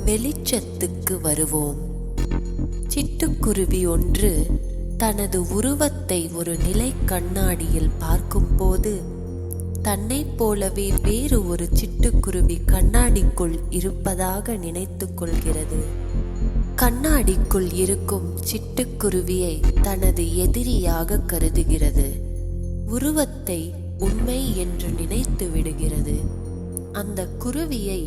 வெளிச்சத்துக்கு வருவோம். சிட்டுக்குருவி ஒன்று தனது உருவத்தை ஒரு நிலை கண்ணாடியில் பார்க்கும்போது தன்னைப் போலவே வேறு ஒரு சிட்டுக்குருவி கண்ணாடிக்குள் இருப்பதாக நினைத்து கொள்கிறது. கண்ணாடிக்குள் இருக்கும் சிட்டுக்குருவியை தனது எதிரியாக கருதுகிறது. உருவத்தை உண்மை என்று நினைத்து விடுகிறது. அந்த குருவியை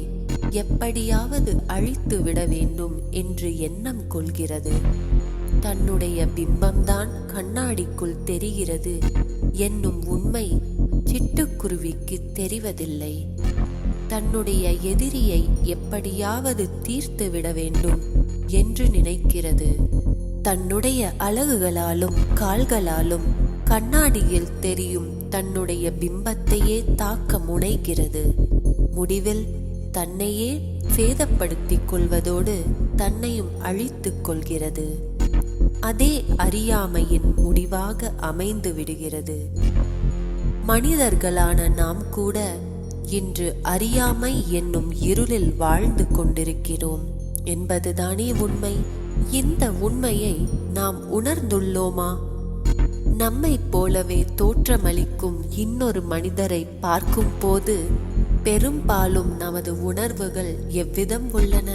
எப்படியாவது அழித்து விட வேண்டும் என்று எண்ணம் கொள்கிறது. தன்னுடைய பிம்பம்தான் கண்ணாடிக்குள் தெரிகிறது என்னும் உண்மை சிட்டுக்குருவிக்கு தெரிவதில்லை. தன்னுடைய எதிரியை எப்படியாவது தீர்த்து விட வேண்டும் என்று நினைக்கிறது. தன்னுடைய அலகுகளாலும் கால்களாலும் கண்ணாடியில் தெரியும் தன்னுடைய பிம்பத்தையே தாக்க முனைகிறது. முடிவில் தன்னையே சேதப்படுத்திக் கொள்வதோடு தன்னையும் அழித்துக் கொள்கிறது. அதே அறியாமையின் முடிவாக அமைந்து விடுகிறது. மனிதர்களான நாம் கூட இன்று அறியாமை என்னும் இருளில் வாழ்ந்து கொண்டிருக்கிறோம் என்பதுதானே உண்மை. இந்த உண்மையை நாம் உணர்ந்துள்ளோமா? நம்மை போலவே தோற்றமளிக்கும் இன்னொரு மனிதரை பார்க்கும் போது பெரும்பாலும் நமது உணர்வுகள் எவ்விதம் உள்ளன?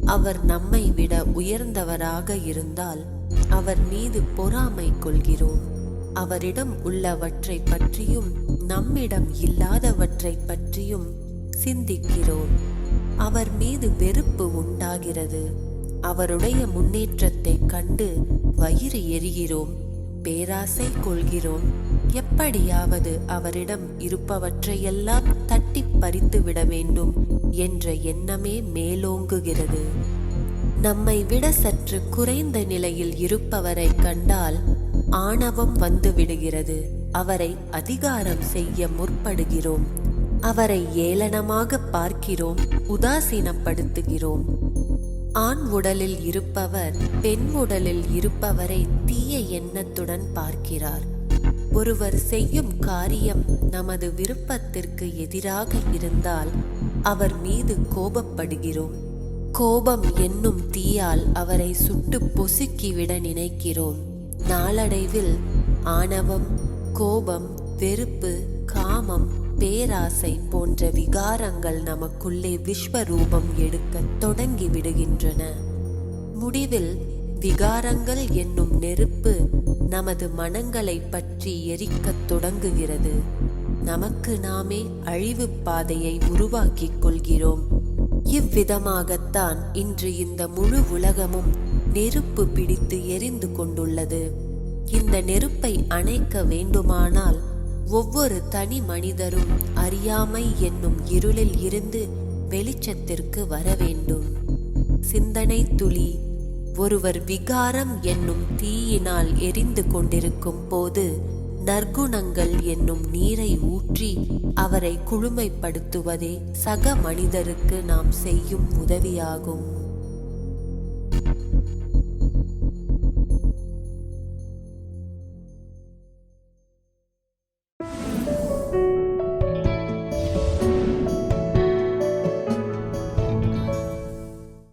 அவர் நம்மை விட உயர்ந்தவராக இருந்தால் அவர் மீது பொறாமை கொள்கிறோம். அவரிடம் உள்ளவற்றை பற்றியும் நம்மிடம் இல்லாதவற்றை பற்றியும் சிந்திக்கிறோம். அவர் மீது வெறுப்பு உண்டாகிறது. அவருடைய முன்னேற்றத்தை கண்டு வயிறு எரிகிறோம், பேராசை கொள்கிறோம். எப்படியாவது அவரிடம் இருப்பவற்றையெல்லாம் தட்டி பறித்து விட வேண்டும் என்ற எண்ணமே மேலோங்குகிறது. நம்மை விட சற்று குறைந்த நிலையில் இருப்பவரை கண்டால் ஆணவம் வந்து விடுகிறது. அவரை அதிகாரம் செய்ய முற்படுகிறோம். அவரை ஏளனமாக பார்க்கிறோம், உதாசீனப்படுத்துகிறோம். ஆண் உடலில் இருப்பவர் பெண் உடலில் இருப்பவரை தீய எண்ணத்துடன் பார்க்கிறார். ஒருவர் செய்யும் காரியம் நமது விருப்பத்திற்கு எதிராக இருந்தால் அவர் மீது கோபப்படுகிறோம். கோபம் என்னும் தீயால் அவரை சுட்டு பொசுக்கிவிட நினைக்கிறோம். நாளடைவில் ஆணவம், கோபம், வெறுப்பு, காமம், பேராசை போன்ற விகாரங்கள் நமக்குள்ளே விஸ்வரூபம் எடுக்க தொடங்கி விடுகின்றன. முடிவில் விகாரங்கள் என்னும் நெருப்பு நமது மனங்களை பற்றி எரிக்கத் தொடங்குகிறது. நமக்கு நாமே அழிவு பாதையை உருவாக்கிக் கொள்கிறோம். இவ்விதமாகத்தான் இன்று இந்த முழு உலகமும் நெருப்பு பிடித்து எரிந்து கொண்டுள்ளது. இந்த நெருப்பை அணைக்க வேண்டுமானால் ஒவ்வொரு தனி மனிதரும் அறியாமை என்னும் இருளில் இருந்து வெளிச்சத்திற்கு வர வேண்டும். சிந்தனை துளி ஒருவர் விகாரம் என்னும் தீயினால் எரிந்து கொண்டிருக்கும் போது நற்குணங்கள் என்னும் நீரை ஊற்றி அவரை குளுமைப்படுத்துவதே சக மனிதருக்கு நாம் செய்யும் உதவியாகும்.